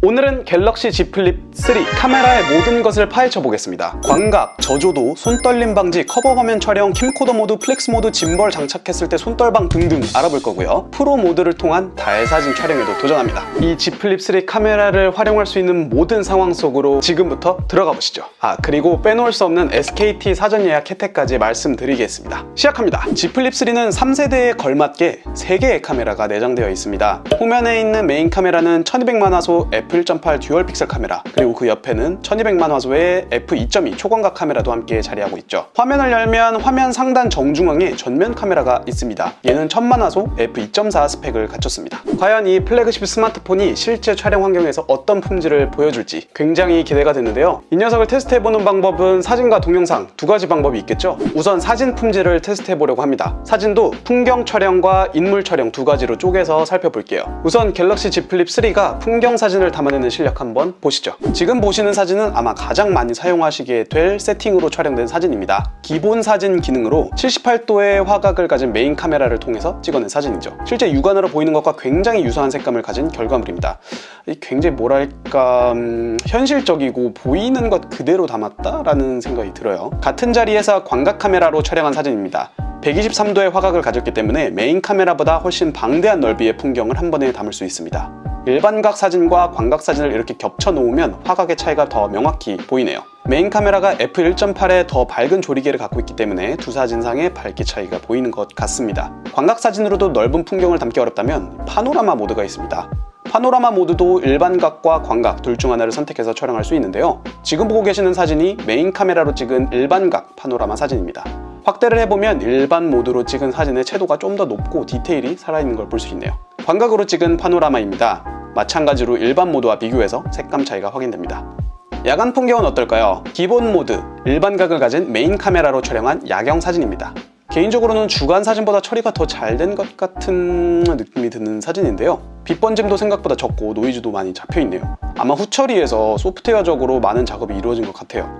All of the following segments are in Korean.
오늘은 갤럭시 Z 플립 3 카메라의 모든 것을 파헤쳐 보겠습니다. 광각, 저조도, 손떨림 방지, 커버 화면 촬영, 캠코더 모드, 플렉스 모드, 짐벌 장착했을 때 손떨방 등등 알아볼 거고요. 프로 모드를 통한 달사진 촬영에도 도전합니다. 이 Z 플립 3 카메라를 활용할 수 있는 모든 상황 속으로 지금부터 들어가 보시죠. 그리고 빼놓을 수 없는 SKT 사전 예약 혜택까지 말씀드리겠습니다. 시작합니다. Z 플립 3는 3세대에 걸맞게 3개의 카메라가 내장되어 있습니다. 후면에 있는 메인 카메라는 1200만 화소 f1.8 듀얼 픽셀 카메라, 그리고 그 옆에는 1200만 화소의 f2.2 초광각 카메라도 함께 자리하고 있죠. 화면을 열면 화면 상단 정중앙에 전면 카메라가 있습니다. 얘는 1000만 화소 f2.4 스펙을 갖췄습니다. 과연 이 플래그십 스마트폰이 실제 촬영 환경에서 어떤 품질을 보여줄지 굉장히 기대가 되는데요. 이 녀석을 테스트해보는 방법은 사진과 동영상 두 가지 방법이 있겠죠. 우선 사진 품질을 테스트해보려고 합니다. 사진도 풍경 촬영과 인물 촬영 두 가지로 쪼개서 살펴볼게요. 우선 갤럭시 Z 플립 3가 풍경 사진을 담아내는 실력 한번 보시죠. 지금 보시는 사진은 아마 가장 많이 사용하시게 될 세팅으로 촬영된 사진입니다. 기본 사진 기능으로 78도의 화각을 가진 메인 카메라를 통해서 찍어낸 사진이죠. 실제 육안으로 보이는 것과 굉장히 유사한 색감을 가진 결과물입니다. 굉장히 뭐랄까 현실적이고 보이는 것 그대로 담았다라는 생각이 들어요. 같은 자리에서 광각 카메라로 촬영한 사진입니다. 123도의 화각을 가졌기 때문에 메인 카메라보다 훨씬 방대한 넓이의 풍경을 한 번에 담을 수 있습니다. 일반각 사진과 광각 사진을 이렇게 겹쳐 놓으면 화각의 차이가 더 명확히 보이네요. 메인 카메라가 f1.8의 더 밝은 조리개를 갖고 있기 때문에 두 사진상의 밝기 차이가 보이는 것 같습니다. 광각 사진으로도 넓은 풍경을 담기 어렵다면 파노라마 모드가 있습니다. 파노라마 모드도 일반각과 광각 둘 중 하나를 선택해서 촬영할 수 있는데요. 지금 보고 계시는 사진이 메인 카메라로 찍은 일반각 파노라마 사진입니다. 확대를 해보면 일반 모드로 찍은 사진의 채도가 좀 더 높고 디테일이 살아있는 걸 볼 수 있네요. 광각으로 찍은 파노라마입니다. 마찬가지로 일반 모드와 비교해서 색감 차이가 확인됩니다. 야간 풍경은 어떨까요? 기본 모드, 일반각을 가진 메인 카메라로 촬영한 야경 사진입니다. 개인적으로는 주간 사진보다 처리가 더 잘 된 것 같은 느낌이 드는 사진인데요. 빛 번짐도 생각보다 적고 노이즈도 많이 잡혀있네요. 아마 후처리에서 소프트웨어적으로 많은 작업이 이루어진 것 같아요.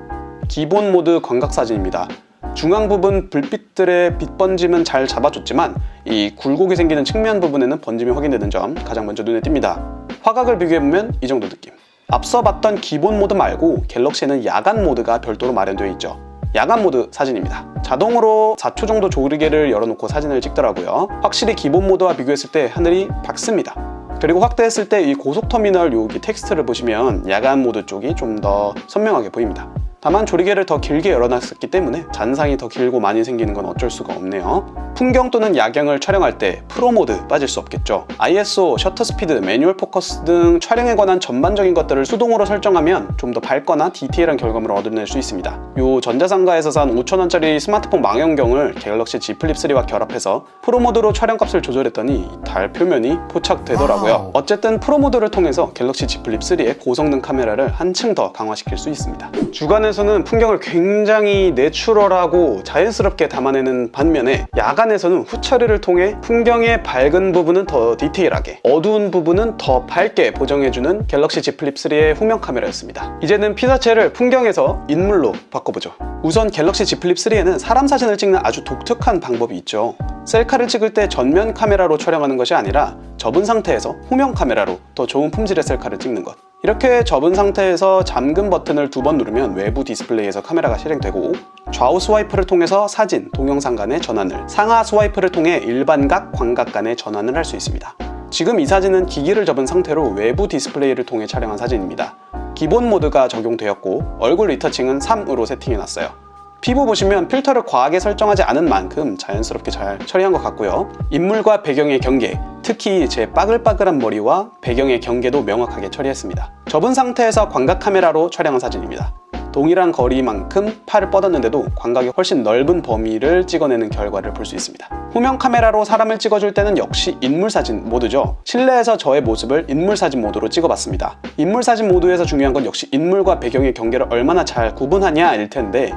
기본 모드 광각 사진입니다. 중앙 부분 불빛들의 빛 번짐은 잘 잡아줬지만 이 굴곡이 생기는 측면 부분에는 번짐이 확인되는 점 가장 먼저 눈에 띕니다. 화각을 비교해보면 이 정도 느낌. 앞서 봤던 기본 모드 말고 갤럭시에는 야간 모드가 별도로 마련되어 있죠. 야간 모드 사진입니다. 자동으로 4초 정도 조리개를 열어놓고 사진을 찍더라고요. 확실히 기본 모드와 비교했을 때 하늘이 밝습니다. 그리고 확대했을 때 이 고속터미널 여기 텍스트를 보시면 야간 모드 쪽이 좀 더 선명하게 보입니다. 다만 조리개를 더 길게 열어놨기 때문에 잔상이 더 길고 많이 생기는 건 어쩔 수가 없네요. 풍경 또는 야경을 촬영할 때 프로 모드 빠질 수 없겠죠. ISO, 셔터 스피드, 매뉴얼 포커스 등 촬영에 관한 전반적인 것들을 수동으로 설정하면 좀 더 밝거나 디테일한 결과물을 얻어낼 수 있습니다. 요 전자상가에서 산 5,000원짜리 스마트폰 망원경을 갤럭시 Z 플립 3와 결합해서 프로 모드로 촬영값을 조절했더니 달 표면이 포착되더라고요. 어쨌든 프로 모드를 통해서 갤럭시 Z 플립 3의 고성능 카메라를 한층 더 강화시킬 수 있습니다. 주간에서는 풍경을 굉장히 내추럴하고 자연스럽게 담아내는 반면에 야간에서는 후처리를 통해 풍경의 밝은 부분은 더 디테일하게, 어두운 부분은 더 밝게 보정해주는 갤럭시 Z 플립 3의 후면 카메라였습니다. 이제는 피사체를 풍경에서 인물로 바꿔보죠. 우선 갤럭시 Z 플립 3에는 사람 사진을 찍는 아주 독특한 방법이 있죠. 셀카를 찍을 때 전면 카메라로 촬영하는 것이 아니라 접은 상태에서 후면 카메라로 더 좋은 품질의 셀카를 찍는 것. 이렇게 접은 상태에서 잠금 버튼을 2번 누르면 외부 디스플레이에서 카메라가 실행되고, 좌우 스와이프를 통해서 사진, 동영상 간의 전환을, 상하 스와이프를 통해 일반각, 광각 간의 전환을 할 수 있습니다. 지금 이 사진은 기기를 접은 상태로 외부 디스플레이를 통해 촬영한 사진입니다. 기본 모드가 적용되었고 얼굴 리터칭은 3으로 세팅해놨어요. 피부 보시면 필터를 과하게 설정하지 않은 만큼 자연스럽게 잘 처리한 것 같고요. 인물과 배경의 경계, 특히 제 빠글빠글한 머리와 배경의 경계도 명확하게 처리했습니다. 접은 상태에서 광각 카메라로 촬영한 사진입니다. 동일한 거리만큼 팔을 뻗었는데도 광각이 훨씬 넓은 범위를 찍어내는 결과를 볼 수 있습니다. 후면 카메라로 사람을 찍어줄 때는 역시 인물사진 모드죠. 실내에서 저의 모습을 인물사진 모드로 찍어봤습니다. 인물사진 모드에서 중요한 건 역시 인물과 배경의 경계를 얼마나 잘 구분하냐일 텐데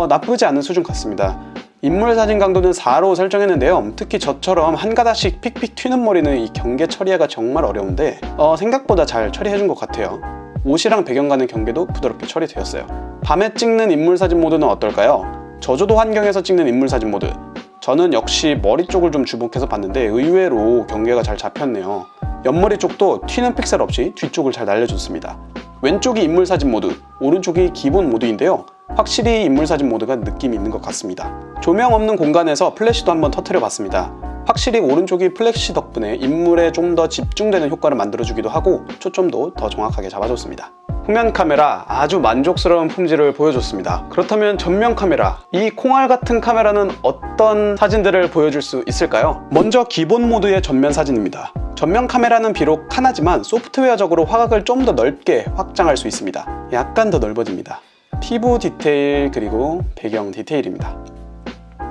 나쁘지 않은 수준 같습니다. 인물사진 강도는 4로 설정했는데요. 특히 저처럼 한 가닥씩 픽픽 튀는 머리는 이 경계 처리하기가 정말 어려운데 생각보다 잘 처리해준 것 같아요. 옷이랑 배경과의 경계도 부드럽게 처리되었어요. 밤에 찍는 인물사진 모드는 어떨까요? 저조도 환경에서 찍는 인물사진 모드. 저는 역시 머리 쪽을 좀 주목해서 봤는데 의외로 경계가 잘 잡혔네요. 옆머리 쪽도 튀는 픽셀 없이 뒤쪽을 잘 날려줬습니다. 왼쪽이 인물사진 모드, 오른쪽이 기본 모드인데요. 확실히 인물사진 모드가 느낌이 있는 것 같습니다. 조명 없는 공간에서 플래시도 한번 터트려 봤습니다. 확실히 오른쪽이 플래시 덕분에 인물에 좀 더 집중되는 효과를 만들어주기도 하고 초점도 더 정확하게 잡아줬습니다. 후면 카메라 아주 만족스러운 품질을 보여줬습니다. 그렇다면 전면 카메라, 이 콩알 같은 카메라는 어떤 사진들을 보여줄 수 있을까요? 먼저 기본 모드의 전면 사진입니다. 전면 카메라는 비록 하나지만 소프트웨어적으로 화각을 좀 더 넓게 확장할 수 있습니다. 약간 더 넓어집니다. 피부 디테일 그리고 배경 디테일입니다.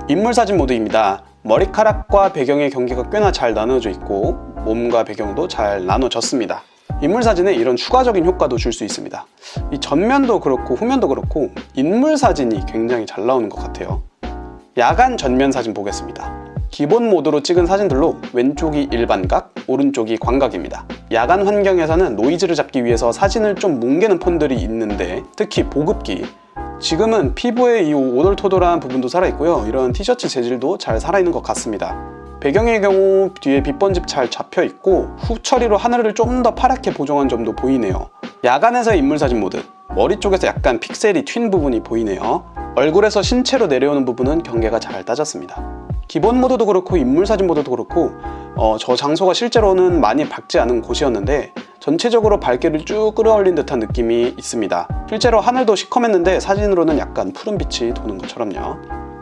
인물 사진 모드입니다. 머리카락과 배경의 경계가 꽤나 잘 나눠져 있고 몸과 배경도 잘 나눠졌습니다. 인물 사진에 이런 추가적인 효과도 줄 수 있습니다. 이 전면도 그렇고 후면도 그렇고 인물 사진이 굉장히 잘 나오는 것 같아요. 야간 전면 사진 보겠습니다. 기본 모드로 찍은 사진들로 왼쪽이 일반각, 오른쪽이 광각입니다. 야간 환경에서는 노이즈를 잡기 위해서 사진을 좀 뭉개는 폰들이 있는데 특히 보급기, 지금은 피부의 이 오돌토돌한 부분도 살아있고요. 이런 티셔츠 재질도 잘 살아있는 것 같습니다. 배경의 경우 뒤에 빛번집 잘 잡혀있고 후 처리로 하늘을 좀 더 파랗게 보정한 점도 보이네요. 야간에서의 인물사진 모드, 머리 쪽에서 약간 픽셀이 튄 부분이 보이네요. 얼굴에서 신체로 내려오는 부분은 경계가 잘 따졌습니다. 기본 모드도 그렇고 인물사진 모드도 그렇고 저 장소가 실제로는 많이 밝지 않은 곳이었는데 전체적으로 밝기를 쭉 끌어올린 듯한 느낌이 있습니다. 실제로 하늘도 시커맸는데 사진으로는 약간 푸른빛이 도는 것처럼요.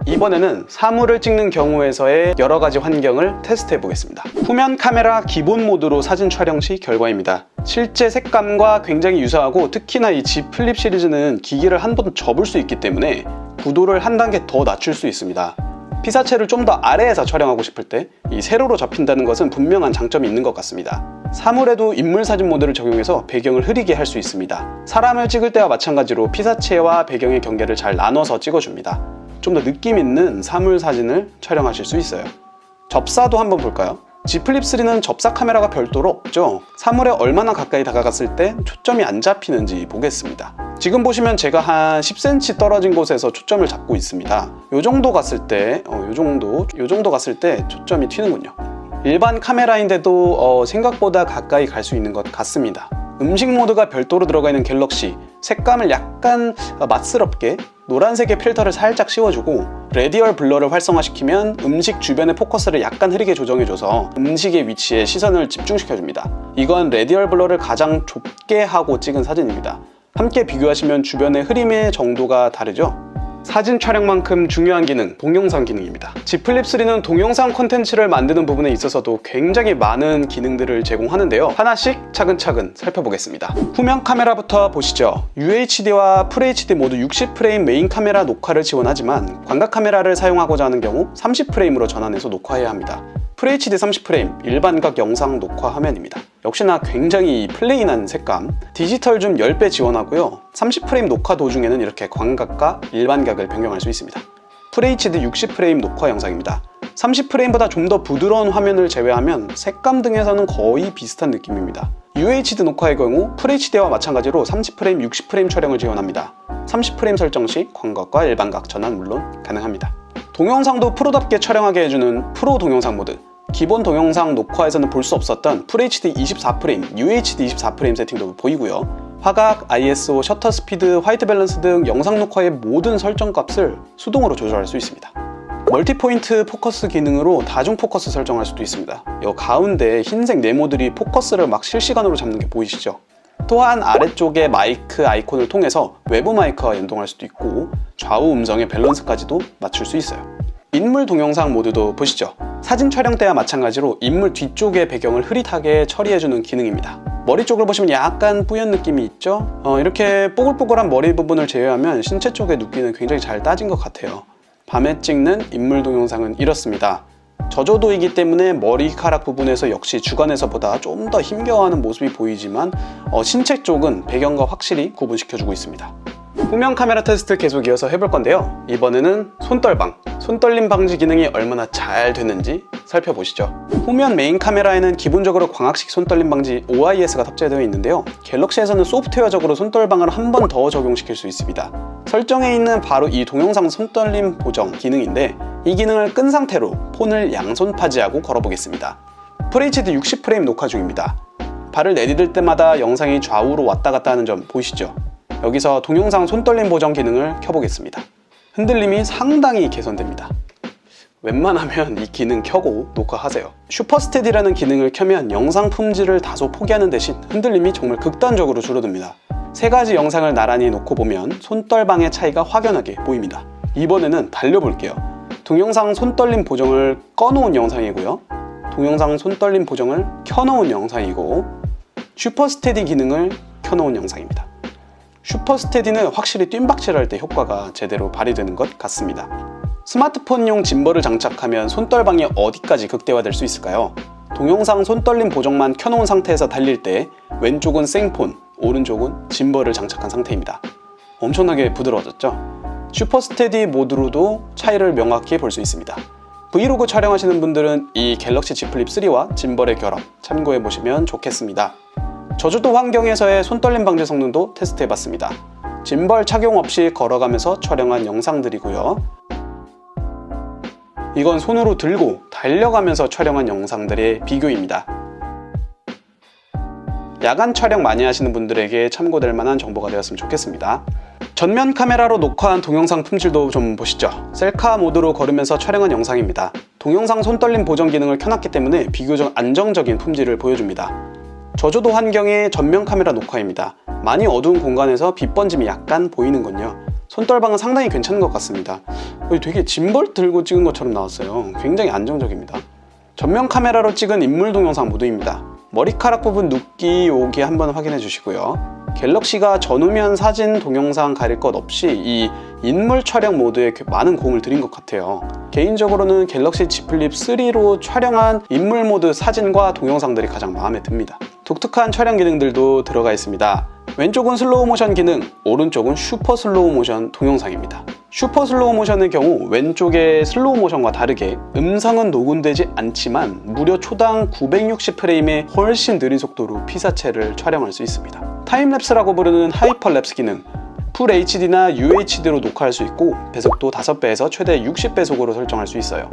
이번에는 사물을 찍는 경우에서의 여러가지 환경을 테스트해 보겠습니다. 후면 카메라 기본 모드로 사진 촬영 시 결과입니다. 실제 색감과 굉장히 유사하고 특히나 이 Z 플립 시리즈는 기기를 한 번 접을 수 있기 때문에 구도를 한 단계 더 낮출 수 있습니다. 피사체를 좀 더 아래에서 촬영하고 싶을 때 이 세로로 접힌다는 것은 분명한 장점이 있는 것 같습니다. 사물에도 인물사진 모드를 적용해서 배경을 흐리게 할 수 있습니다. 사람을 찍을 때와 마찬가지로 피사체와 배경의 경계를 잘 나눠서 찍어줍니다. 좀 더 느낌 있는 사물 사진을 촬영하실 수 있어요. 접사도 한번 볼까요? Z 플립 3는 접사 카메라가 별도로 없죠. 사물에 얼마나 가까이 다가갔을 때 초점이 안 잡히는지 보겠습니다. 지금 보시면 제가 한 10cm 떨어진 곳에서 초점을 잡고 있습니다. 요 정도 갔을 때, 요 정도 갔을 때 초점이 튀는군요. 일반 카메라인데도 생각보다 가까이 갈 수 있는 것 같습니다. 음식 모드가 별도로 들어가 있는 갤럭시, 색감을 약간 맛스럽게 노란색의 필터를 살짝 씌워주고 레디얼 블러를 활성화시키면 음식 주변의 포커스를 약간 흐리게 조정해줘서 음식의 위치에 시선을 집중시켜줍니다. 이건 레디얼 블러를 가장 좁게 하고 찍은 사진입니다. 함께 비교하시면 주변의 흐림의 정도가 다르죠? 사진 촬영만큼 중요한 기능, 동영상 기능입니다. Z 플립 3는 동영상 콘텐츠를 만드는 부분에 있어서도 굉장히 많은 기능들을 제공하는데요. 하나씩 차근차근 살펴보겠습니다. 후면 카메라부터 보시죠. UHD와 FHD 모두 60프레임 메인 카메라 녹화를 지원하지만 광각 카메라를 사용하고자 하는 경우 30프레임으로 전환해서 녹화해야 합니다. FHD 30프레임 일반각 영상 녹화 화면입니다. 역시나 굉장히 플레인한 색감, 디지털 줌 10배 지원하고요. 30프레임 녹화 도중에는 이렇게 광각과 일반각을 변경할 수 있습니다. FHD 60프레임 녹화 영상입니다. 30프레임보다 좀 더 부드러운 화면을 제외하면 색감 등에서는 거의 비슷한 느낌입니다. UHD 녹화의 경우 FHD와 마찬가지로 30프레임, 60프레임 촬영을 지원합니다. 30프레임 설정 시 광각과 일반각 전환 물론 가능합니다. 동영상도 프로답게 촬영하게 해주는 프로 동영상 모드, 기본 동영상 녹화에서는 볼 수 없었던 FHD 24프레임, UHD 24프레임 세팅도 보이고요. 화각, ISO, 셔터 스피드, 화이트 밸런스 등 영상 녹화의 모든 설정 값을 수동으로 조절할 수 있습니다. 멀티포인트 포커스 기능으로 다중 포커스 설정할 수도 있습니다. 이 가운데 흰색 네모들이 포커스를 막 실시간으로 잡는 게 보이시죠? 또한 아래쪽에 마이크 아이콘을 통해서 외부 마이크와 연동할 수도 있고 좌우 음성의 밸런스까지도 맞출 수 있어요. 인물 동영상 모드도 보시죠. 사진 촬영 때와 마찬가지로 인물 뒤쪽의 배경을 흐릿하게 처리해주는 기능입니다. 머리 쪽을 보시면 약간 뿌연 느낌이 있죠? 이렇게 뽀글뽀글한 머리 부분을 제외하면 신체 쪽의 눕기는 굉장히 잘 따진 것 같아요. 밤에 찍는 인물 동영상은 이렇습니다. 저조도이기 때문에 머리카락 부분에서 역시 주간에서보다 좀 더 힘겨워하는 모습이 보이지만 신체 쪽은 배경과 확실히 구분시켜주고 있습니다. 후면 카메라 테스트 계속 이어서 해볼 건데요. 이번에는 손떨림 방지 기능이 얼마나 잘 됐는지 살펴보시죠. 후면 메인 카메라에는 기본적으로 광학식 손떨림 방지 OIS가 탑재되어 있는데요. 갤럭시에서는 소프트웨어적으로 손떨방을 한 번 더 적용시킬 수 있습니다. 설정에 있는 바로 이 동영상 손떨림 보정 기능인데 이 기능을 끈 상태로 폰을 양손 파지하고 걸어보겠습니다. FHD 60프레임 녹화 중입니다. 발을 내디딜 때마다 영상이 좌우로 왔다 갔다 하는 점 보이시죠? 여기서 동영상 손떨림 보정 기능을 켜보겠습니다. 흔들림이 상당히 개선됩니다. 웬만하면 이 기능 켜고 녹화하세요. 슈퍼스테디라는 기능을 켜면 영상 품질을 다소 포기하는 대신 흔들림이 정말 극단적으로 줄어듭니다. 세 가지 영상을 나란히 놓고 보면 손떨방의 차이가 확연하게 보입니다. 이번에는 달려볼게요. 동영상 손떨림 보정을 꺼놓은 영상이고요, 동영상 손떨림 보정을 켜놓은 영상이고, 슈퍼스테디 기능을 켜놓은 영상입니다. 슈퍼스테디는 확실히 뜀박질할 때 효과가 제대로 발휘되는 것 같습니다. 스마트폰용 짐벌을 장착하면 손떨방이 어디까지 극대화될 수 있을까요? 동영상 손떨림 보정만 켜놓은 상태에서 달릴 때 왼쪽은 생폰, 오른쪽은 짐벌을 장착한 상태입니다. 엄청나게 부드러워졌죠? 슈퍼스테디 모드로도 차이를 명확히 볼 수 있습니다. 브이로그 촬영하시는 분들은 이 갤럭시 Z 플립 3와 짐벌의 결합 참고해보시면 좋겠습니다. 저조도 환경에서의 손떨림 방지 성능도 테스트해봤습니다. 짐벌 착용 없이 걸어가면서 촬영한 영상들이고요. 이건 손으로 들고 달려가면서 촬영한 영상들의 비교입니다. 야간 촬영 많이 하시는 분들에게 참고될 만한 정보가 되었으면 좋겠습니다. 전면 카메라로 녹화한 동영상 품질도 좀 보시죠. 셀카 모드로 걸으면서 촬영한 영상입니다. 동영상 손떨림 보정 기능을 켜놨기 때문에 비교적 안정적인 품질을 보여줍니다. 저조도 환경의 전면 카메라 녹화입니다. 많이 어두운 공간에서 빛 번짐이 약간 보이는군요. 손떨방은 상당히 괜찮은 것 같습니다. 되게 짐벌 들고 찍은 것처럼 나왔어요. 굉장히 안정적입니다. 전면 카메라로 찍은 인물 동영상 모드입니다. 머리카락 부분 눕기 오기 한번 확인해 주시고요. 갤럭시가 전후면 사진, 동영상 가릴 것 없이 이 인물 촬영 모드에 많은 공을 들인 것 같아요. 개인적으로는 갤럭시 Z 플립 3로 촬영한 인물 모드 사진과 동영상들이 가장 마음에 듭니다. 독특한 촬영 기능들도 들어가 있습니다. 왼쪽은 슬로우 모션 기능, 오른쪽은 슈퍼 슬로우 모션 동영상입니다. 슈퍼 슬로우 모션의 경우 왼쪽의 슬로우 모션과 다르게 음성은 녹음되지 않지만 무려 초당 960프레임의 훨씬 느린 속도로 피사체를 촬영할 수 있습니다. 타임랩스라고 부르는 하이퍼랩스 기능, 풀 HD나 UHD로 녹화할 수 있고 배속도 5배에서 최대 60배속으로 설정할 수 있어요.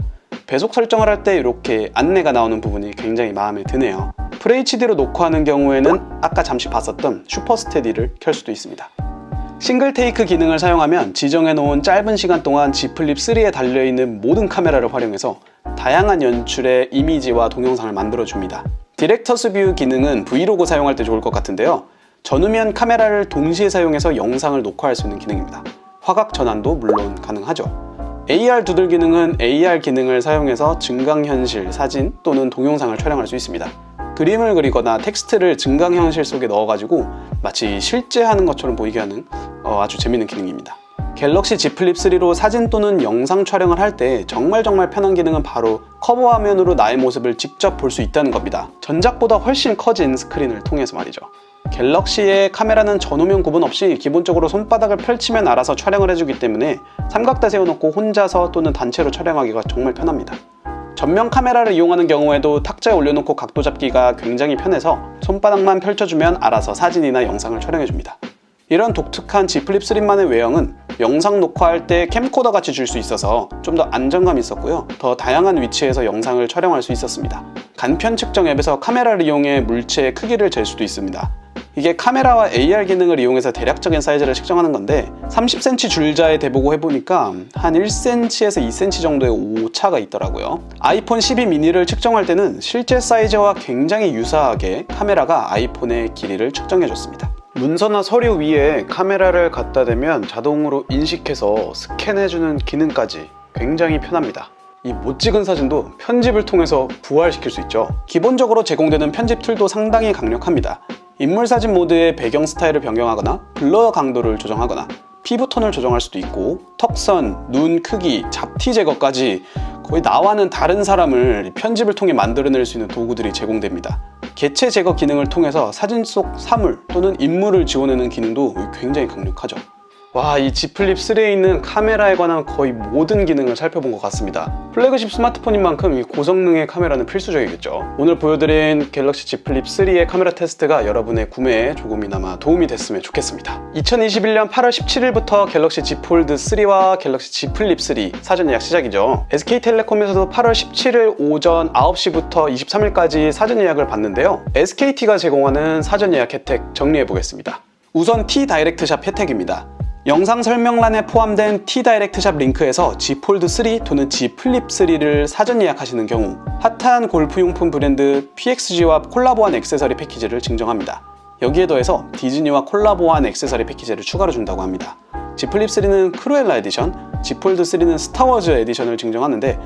배속 설정을 할 때 이렇게 안내가 나오는 부분이 굉장히 마음에 드네요. FHD로 녹화하는 경우에는 아까 잠시 봤었던 슈퍼스테디를 켤 수도 있습니다. 싱글 테이크 기능을 사용하면 지정해 놓은 짧은 시간 동안 Z 플립 3에 달려있는 모든 카메라를 활용해서 다양한 연출의 이미지와 동영상을 만들어줍니다. 디렉터스 뷰 기능은 브이로그 사용할 때 좋을 것 같은데요. 전후면 카메라를 동시에 사용해서 영상을 녹화할 수 있는 기능입니다. 화각 전환도 물론 가능하죠. AR 두들 기능은 AR 기능을 사용해서 증강현실 사진 또는 동영상을 촬영할 수 있습니다. 그림을 그리거나 텍스트를 증강현실 속에 넣어가지고 마치 실제 하는 것처럼 보이게 하는 아주 재밌는 기능입니다. 갤럭시 Z 플립 3로 사진 또는 영상 촬영을 할 때 정말 편한 기능은 바로 커버 화면으로 나의 모습을 직접 볼 수 있다는 겁니다. 전작보다 훨씬 커진 스크린을 통해서 말이죠. 갤럭시의 카메라는 전후면 구분 없이 기본적으로 손바닥을 펼치면 알아서 촬영을 해주기 때문에 삼각대 세워놓고 혼자서 또는 단체로 촬영하기가 정말 편합니다. 전면 카메라를 이용하는 경우에도 탁자에 올려놓고 각도 잡기가 굉장히 편해서 손바닥만 펼쳐주면 알아서 사진이나 영상을 촬영해줍니다. 이런 독특한 Z 플립 3만의 외형은 영상 녹화할 때 캠코더 같이 줄 수 있어서 좀 더 안정감이 있었고요. 더 다양한 위치에서 영상을 촬영할 수 있었습니다. 간편 측정 앱에서 카메라를 이용해 물체의 크기를 재 수도 있습니다. 이게 카메라와 AR 기능을 이용해서 대략적인 사이즈를 측정하는 건데 30cm 줄자에 대보고 해보니까 한 1cm에서 2cm 정도의 오차가 있더라고요. 아이폰 12 미니를 측정할 때는 실제 사이즈와 굉장히 유사하게 카메라가 아이폰의 길이를 측정해줬습니다. 문서나 서류 위에 카메라를 갖다 대면 자동으로 인식해서 스캔해주는 기능까지 굉장히 편합니다. 이 못 찍은 사진도 편집을 통해서 부활시킬 수 있죠. 기본적으로 제공되는 편집 툴도 상당히 강력합니다. 인물 사진 모드의 배경 스타일을 변경하거나 블러 강도를 조정하거나 피부톤을 조정할 수도 있고 턱선, 눈 크기, 잡티 제거까지 거의 나와는 다른 사람을 편집을 통해 만들어낼 수 있는 도구들이 제공됩니다. 개체 제거 기능을 통해서 사진 속 사물 또는 인물을 지워내는 기능도 굉장히 강력하죠. 와, 이 Z 플립 3에 있는 카메라에 관한 거의 모든 기능을 살펴본 것 같습니다. 플래그십 스마트폰인 만큼 이 고성능의 카메라는 필수적이겠죠. 오늘 보여드린 갤럭시 Z 플립 3의 카메라 테스트가 여러분의 구매에 조금이나마 도움이 됐으면 좋겠습니다. 2021년 8월 17일부터 갤럭시 Z 폴드 3와 갤럭시 Z 플립 3 사전 예약 시작이죠. SK텔레콤에서도 8월 17일 오전 9시부터 23일까지 사전 예약을 받는데요. SKT가 제공하는 사전 예약 혜택 정리해 보겠습니다. 우선 T 다이렉트샵 혜택입니다. 영상 설명란에 포함된 T 다이렉트샵 링크에서 Z 폴드 3 또는 Z 플립 3를 사전 예약하시는 경우 핫한 골프용품 브랜드 PXG와 콜라보한 액세서리 패키지를 증정합니다. 여기에 더해서 디즈니와 콜라보한 액세서리 패키지를 추가로 준다고 합니다. Z 플립 3는 크루엘라 에디션, Z 폴드 3는 스타워즈 에디션을 증정하는데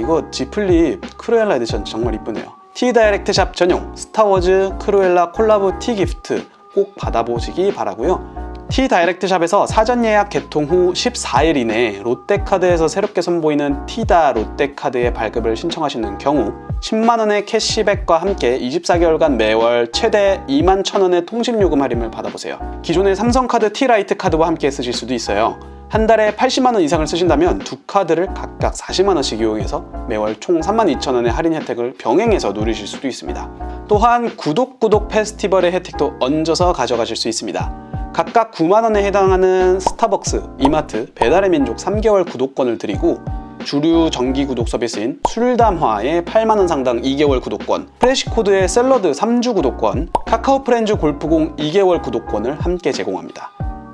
이거 Z 플립 크루엘라 에디션 정말 이쁘네요. T 다이렉트샵 전용 스타워즈 크루엘라 콜라보 T 기프트 꼭 받아보시기 바라고요. T 다이렉트샵에서 사전 예약 개통 후 14일 이내에 롯데카드에서 새롭게 선보이는 T다 롯데카드의 발급을 신청하시는 경우 10만원의 캐시백과 함께 24개월간 매월 최대 21,000원의 통신요금 할인을 받아보세요. 기존의 삼성카드 T라이트 카드와 함께 쓰실 수도 있어요. 한 달에 80만원 이상을 쓰신다면 두 카드를 각각 40만원씩 이용해서 매월 총 32,000원의 할인 혜택을 병행해서 누리실 수도 있습니다. 또한 구독 페스티벌의 혜택도 얹어서 가져가실 수 있습니다. 각각 9만원에 해당하는 스타벅스, 이마트, 배달의 민족 3개월 구독권을 드리고 주류 정기 구독 서비스인 술담화의 8만원 상당 2개월 구독권, 프레시코드의 샐러드 3주 구독권, 카카오 프렌즈 골프공 2개월 구독권을 함께 제공합니다.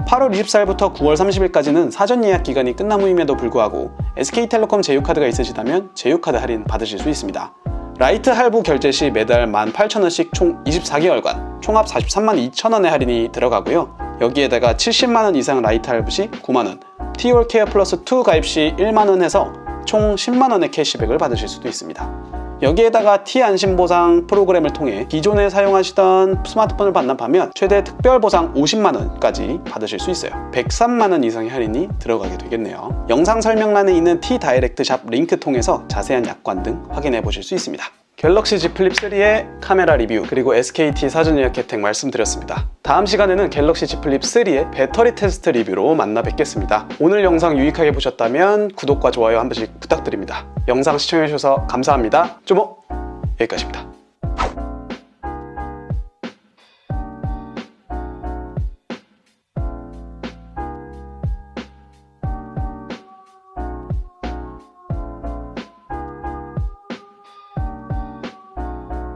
8월 24일부터 9월 30일까지는 사전 예약 기간이 끝난 후임에도 불구하고 SK텔레콤 제휴카드가 있으시다면 제휴카드 할인 받으실 수 있습니다. 라이트 할부 결제 시 매달 18,000원씩 총 24개월간 총합 43만 2천원의 할인이 들어가고요. 여기에다가 70만원 이상 라이트 할부 시 9만원, T올 케어 플러스 2 가입 시 1만원 해서 총 10만원의 캐시백을 받으실 수도 있습니다. 여기에다가 T 안심보상 프로그램을 통해 기존에 사용하시던 스마트폰을 반납하면 최대 특별보상 50만원까지 받으실 수 있어요. 103만원 이상의 할인이 들어가게 되겠네요. 영상 설명란에 있는 T 다이렉트샵 링크 통해서 자세한 약관 등 확인해 보실 수 있습니다. 갤럭시 Z 플립 3의 카메라 리뷰 그리고 SKT 사전 예약 혜택 말씀드렸습니다. 다음 시간에는 갤럭시 Z 플립 3의 배터리 테스트 리뷰로 만나 뵙겠습니다. 오늘 영상 유익하게 보셨다면 구독과 좋아요 한 번씩 부탁드립니다. 영상 시청해주셔서 감사합니다. 쪼모 여기까지입니다.